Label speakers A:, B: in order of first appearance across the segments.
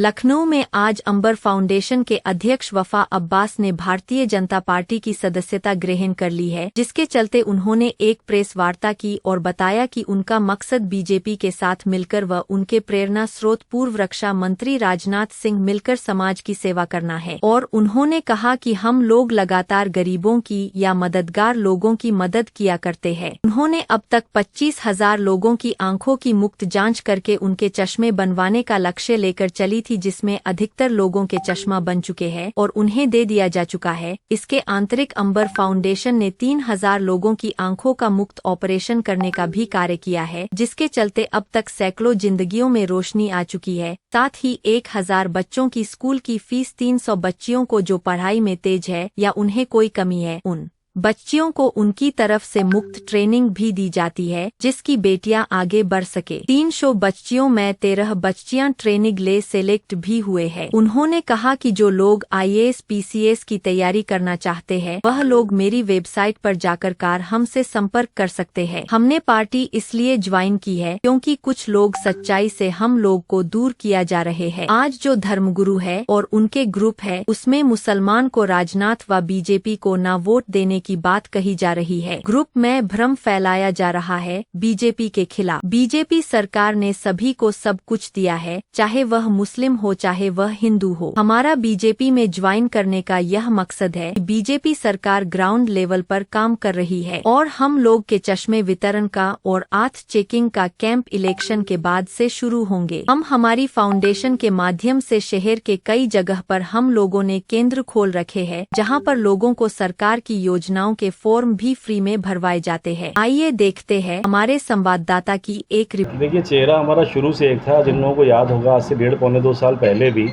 A: लखनऊ में आज अंबर फाउंडेशन के अध्यक्ष वफा अब्बास ने भारतीय जनता पार्टी की सदस्यता ग्रहण कर ली है, जिसके चलते उन्होंने एक प्रेस वार्ता की और बताया कि उनका मकसद बीजेपी के साथ मिलकर व उनके प्रेरणा स्रोत पूर्व रक्षा मंत्री राजनाथ सिंह मिलकर समाज की सेवा करना है। और उन्होंने कहा कि हम लोग लगातार गरीबों की या मददगार लोगों की मदद किया करते हैं। उन्होंने अब तक 25,000 लोगों की आंखों की मुफ्त जांच करके उनके चश्मे बनवाने का लक्ष्य लेकर चली थी, जिसमें अधिकतर लोगों के चश्मा बन चुके हैं और उन्हें दे दिया जा चुका है। इसके आंतरिक अंबर फाउंडेशन ने 3,000 लोगों की आंखों का मुफ्त ऑपरेशन करने का भी कार्य किया है, जिसके चलते अब तक सैकड़ों जिंदगियों में रोशनी आ चुकी है। साथ ही 1,000 बच्चों की स्कूल की फीस 300 बच्चियों को जो पढ़ाई में तेज है या उन्हें कोई कमी है, उन बच्चियों को उनकी तरफ से मुफ्त ट्रेनिंग भी दी जाती है, जिसकी बेटियां आगे बढ़ सके। 300 बच्चियों में 13 बच्चियां ट्रेनिंग ले सेलेक्ट भी हुए हैं। उन्होंने कहा कि जो लोग IAS PCS की तैयारी करना चाहते हैं वह लोग मेरी वेबसाइट पर जाकर हमसे संपर्क कर सकते हैं। हमने पार्टी इसलिए ज्वाइन की है क्योंकि कुछ लोग सच्चाई से हम लोग को दूर किया जा रहे हैं। आज जो धर्मगुरु है और उनके ग्रुप है उसमें मुसलमान को राजनाथ व बीजेपी को न वोट देने की बात कही जा रही है। ग्रुप में भ्रम फैलाया जा रहा है बीजेपी के खिलाफ। बीजेपी सरकार ने सभी को सब कुछ दिया है, चाहे वह मुस्लिम हो चाहे वह हिंदू हो। हमारा बीजेपी में ज्वाइन करने का यह मकसद है कि बीजेपी सरकार ग्राउंड लेवल पर काम कर रही है और हम लोग के चश्मे वितरण का और आंख चेकिंग का कैंप इलेक्शन के बाद से शुरू होंगे। हम हमारी फाउंडेशन के माध्यम से शहर के कई जगह पर हम लोगों ने केंद्र खोल रखे हैं, जहां पर लोगों को सरकार की योजनाओं के फॉर्म भी फ्री में भरवाए जाते हैं। आइए देखते हैं हमारे संवाददाता की एक रिपोर्ट।
B: देखिए, चेहरा हमारा शुरू से एक था। जिन लोगों को याद होगा, आज से 1.5-2 साल पहले भी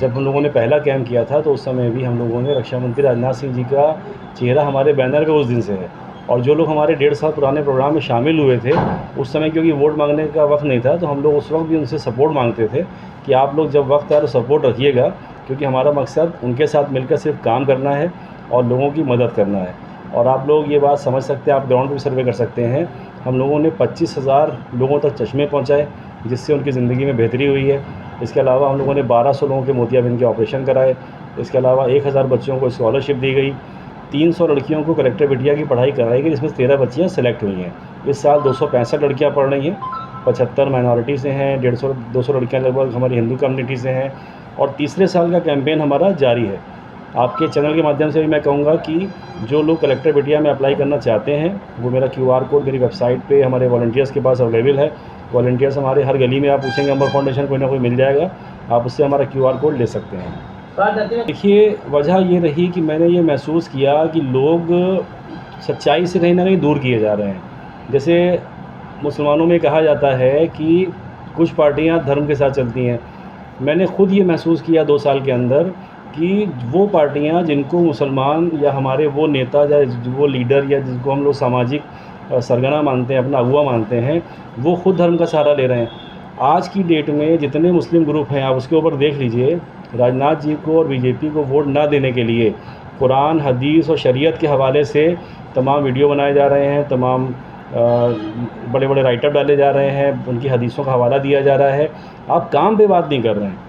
B: जब हम लोगों ने पहला कैंप किया था तो उस समय भी हम लोगों ने रक्षा मंत्री राजनाथ सिंह जी का चेहरा हमारे बैनर पे उस दिन से है। और जो लोग हमारे 1.5 साल पुराने प्रोग्राम में शामिल हुए थे उस समय, क्योंकि वोट मांगने का वक्त नहीं था, तो हम लोग उस वक्त भी उनसे सपोर्ट मांगते थे कि आप लोग जब वक्त आए तो सपोर्ट रखिएगा, क्योंकि हमारा मकसद उनके साथ मिलकर सिर्फ काम करना है और लोगों की मदद करना है। और आप लोग ये बात समझ सकते हैं, आप ग्राउंड पे सर्वे कर सकते हैं। हम लोगों ने 25,000 लोगों तक चश्मे पहुंचाए, जिससे उनकी ज़िंदगी में बेहतरी हुई है। इसके अलावा हम लोगों ने 1,200 लोगों के मोतियाबिंद के ऑपरेशन कराए। इसके अलावा 1,000 बच्चों को स्कॉलरशिप दी गई। 300 लड़कियों को कलेक्टर बिटिया की पढ़ाई कराई गई, जिसमें 13 बच्चियाँ सेलेक्ट हुई हैं। इस साल 265 लड़कियाँ पढ़ रही हैं। 75 माइनॉरिटी से हैं, 200 लड़कियाँ लगभग हमारी हिंदू कम्युनिटी से हैं। और तीसरे साल का कैंपेन हमारा जारी है। आपके चैनल के माध्यम से भी मैं कहूँगा कि जो लोग कलेक्टर बिटिया में अप्लाई करना चाहते हैं वो मेरा QR कोड मेरी वेबसाइट पे हमारे वॉलंटियर्स के पास अवेलेबल है। वॉलंटियर्स हमारे हर गली में, आप पूछेंगे अंबर फाउंडेशन, कोई ना कोई मिल जाएगा, आप उससे हमारा QR कोड ले सकते हैं। देखिए, वजह ये रही कि मैंने ये महसूस किया कि लोग सच्चाई से कहीं ना कहीं दूर किए जा रहे हैं। जैसे मुसलमानों में कहा जाता है कि कुछ पार्टियाँ धर्म के साथ चलती हैं। मैंने ख़ुद ये महसूस किया 2 साल के अंदर कि वो पार्टियां जिनको मुसलमान या हमारे वो नेता या वो लीडर या जिनको हम लोग सामाजिक सरगना मानते हैं, अपना अगुवा मानते हैं, वो खुद धर्म का सहारा ले रहे हैं। आज की डेट में जितने मुस्लिम ग्रुप हैं, आप उसके ऊपर देख लीजिए, राजनाथ जी को और बीजेपी को वोट ना देने के लिए कुरान, हदीस और शरीयत के हवाले से तमाम वीडियो बनाए जा रहे हैं, तमाम बड़े बड़े राइटअप डाले जा रहे हैं, उनकी हदीसों का हवाला दिया जा रहा है। आप काम पे बात नहीं कर रहे हैं।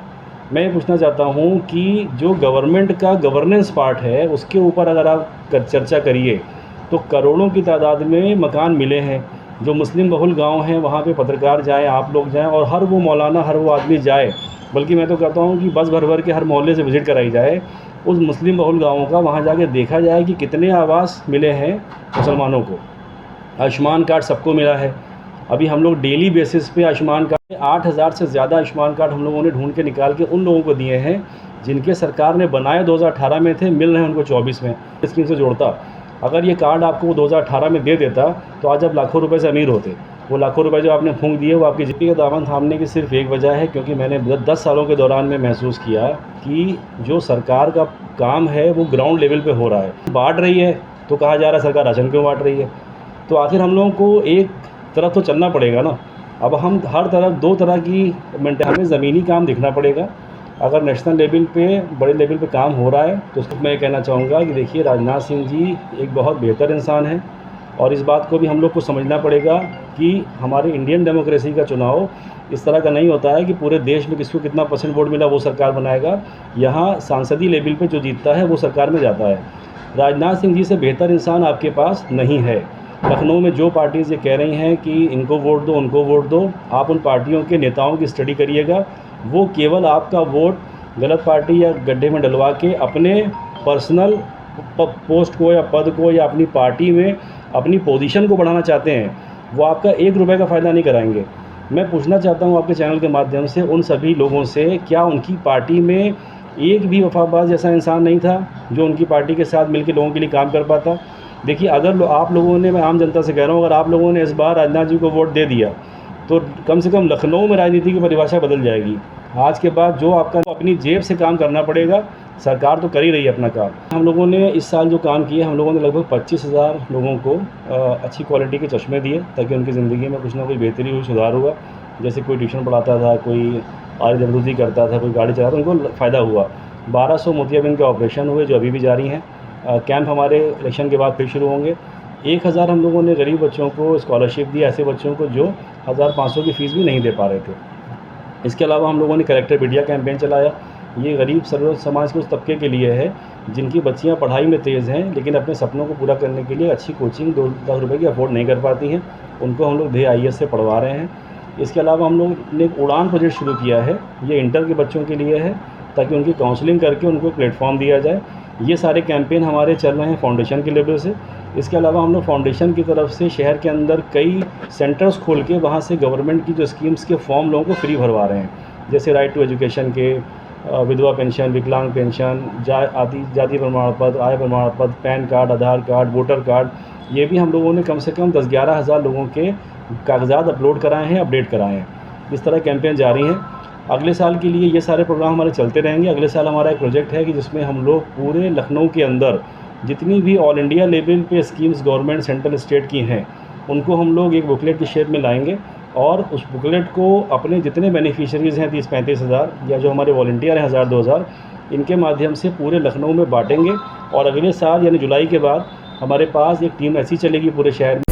B: मैं ये पूछना चाहता हूँ कि जो गवर्नमेंट का गवर्नेंस पार्ट है उसके ऊपर अगर आप चर्चा करिए तो करोड़ों की तादाद में मकान मिले हैं। जो मुस्लिम बहुल गांव हैं वहाँ पे पत्रकार जाएं, आप लोग जाएं और हर वो मौलाना, हर वो आदमी जाए, बल्कि मैं तो कहता हूँ कि बस भर भर के हर मोहल्ले से विज़िट कराई जाए उस मुस्लिम बहुल गाँवों का। वहाँ जाके देखा जाए कि कितने आवास मिले हैं मुसलमानों को। आयुष्मान कार्ड सबको मिला है। अभी हम लोग डेली बेसिस पे आयुष्मान कार्ड 8,000 से ज़्यादा आयुष्मान कार्ड हम लोगों ने ढूंढ के निकाल के उन लोगों को दिए हैं जिनके सरकार ने बनाए 2018 में थे, मिल रहे हैं उनको 24 में। स्कीम से जोड़ता, अगर ये कार्ड आपको 2018 में दे देता तो आज आप लाखों रुपए से अमीर होते। वो लाखों रुपए जो आपने फूंक दिए वो आपकी जीपी का दामन थामने की सिर्फ एक वजह है, क्योंकि मैंने 10 सालों के दौरान में महसूस किया कि जो सरकार का काम है वो ग्राउंड लेवल पर हो रहा है। बांट रही है तो कहा जा रहा है सरकार राशन क्यों बांट रही है। तो आखिर हम लोगों को एक तरफ तो चलना पड़ेगा ना। अब हम हर तरफ 2 तरह की हमें ज़मीनी काम दिखना पड़ेगा। अगर नेशनल लेवल पे, बड़े लेवल पे काम हो रहा है तो उसको मैं कहना चाहूँगा कि देखिए, राजनाथ सिंह जी एक बहुत बेहतर इंसान है और इस बात को भी हम लोग को समझना पड़ेगा कि हमारे इंडियन डेमोक्रेसी का चुनाव इस तरह का नहीं होता है कि पूरे देश में किसको कितना % वोट मिला वो सरकार बनाएगा। यहाँ सांसदीय लेवल पे जो जीतता है वो सरकार में जाता है। राजनाथ सिंह जी से बेहतर इंसान आपके पास नहीं है। लखनऊ में जो पार्टीज़ ये कह रही हैं कि इनको वोट दो, उनको वोट दो, आप उन पार्टियों के नेताओं की स्टडी करिएगा। वो केवल आपका वोट गलत पार्टी या गड्ढे में डलवा के अपने पर्सनल पोस्ट को या पद को या अपनी पार्टी में अपनी पोजीशन को बढ़ाना चाहते हैं। वो आपका 1 रुपये का फ़ायदा नहीं कराएंगे। मैं पूछना चाहता हूँ आपके चैनल के माध्यम से उन सभी लोगों से, क्या उनकी पार्टी में एक भी वफाबाज जैसा इंसान नहीं था जो उनकी पार्टी के साथ मिलकर लोगों के लिए काम कर पाता? देखिए, अगर आप लोगों ने, मैं आम जनता से कह रहा हूँ, अगर आप लोगों ने इस बार राजनाथ जी को वोट दे दिया तो कम से कम लखनऊ में राजनीति की परिभाषा बदल जाएगी। आज के बाद जो आपका अपनी जेब से काम करना पड़ेगा। सरकार तो कर ही रही है अपना काम। हम लोगों ने इस साल जो काम किया, हम लोगों ने लगभग 25,000 लोगों को अच्छी क्वालिटी के चश्मे दिए ताकि उनकी ज़िंदगी में कुछ ना कुछ बेहतरी हुई, सुधार हुआ। जैसे कोई ट्यूशन पढ़ाता था, कोई आरी करता था, कोई गाड़ी चलाता था, उनको फ़ायदा हुआ। 1200 मोतियाबिंद के ऑपरेशन हुए जो अभी भी जारी हैं। कैंप हमारे इलेक्शन के बाद फिर शुरू होंगे। 1000 हम लोगों ने गरीब बच्चों को स्कॉलरशिप दी, ऐसे बच्चों को जो 1500 की फ़ीस भी नहीं दे पा रहे थे। इसके अलावा हम लोगों ने कलेक्टर बिटिया कैंपेन चलाया। ये गरीब सर्व समाज के उस तबके के लिए है जिनकी बच्चियां पढ़ाई में तेज़ हैं लेकिन अपने सपनों को पूरा करने के लिए अच्छी कोचिंग 2 लाख रुपए की अफोर्ड नहीं कर पाती हैं। उनको हम लोग ढे IAS से पढ़वा रहे हैं। इसके अलावा हम लोग ने एक उड़ान प्रोजेक्ट शुरू किया है। ये इंटर के बच्चों के लिए है ताकि उनकी काउंसलिंग करके उनको प्लेटफॉर्म दिया जाए। ये सारे कैंपेन हमारे चल रहे हैं फाउंडेशन के लेवल से। इसके अलावा हम लोग फाउंडेशन की तरफ से शहर के अंदर कई सेंटर्स खोल के वहाँ से गवर्नमेंट की जो स्कीम्स के फॉर्म लोगों को फ्री भरवा रहे हैं, जैसे राइट टू एजुकेशन के, विधवा पेंशन, विकलांग पेंशन, जाति प्रमाण पत्र, आय प्रमाण पत्र, पैन कार्ड, आधार कार्ड, वोटर कार्ड। ये भी हम लोगों ने कम से कम 10-11 हज़ार लोगों के कागजात अपलोड कराए हैं, अपडेट कराए हैं। इस तरह कैंपेन जारी हैं। अगले साल के लिए ये सारे प्रोग्राम हमारे चलते रहेंगे। अगले साल हमारा एक प्रोजेक्ट है कि जिसमें हम लोग पूरे लखनऊ के अंदर जितनी भी ऑल इंडिया लेवल पे स्कीम्स गवर्नमेंट सेंट्रल स्टेट की हैं उनको हम लोग एक बुकलेट की शेप में लाएंगे और उस बुकलेट को अपने जितने बेनिफिशियरीज़ हैं 30-35 हज़ार या जो हमारे वॉलंटियर हैं 1000-2000, इनके माध्यम से पूरे लखनऊ में बांटेंगे। और अगले साल यानी जुलाई के बाद हमारे पास एक टीम ऐसी चलेगी पूरे शहर में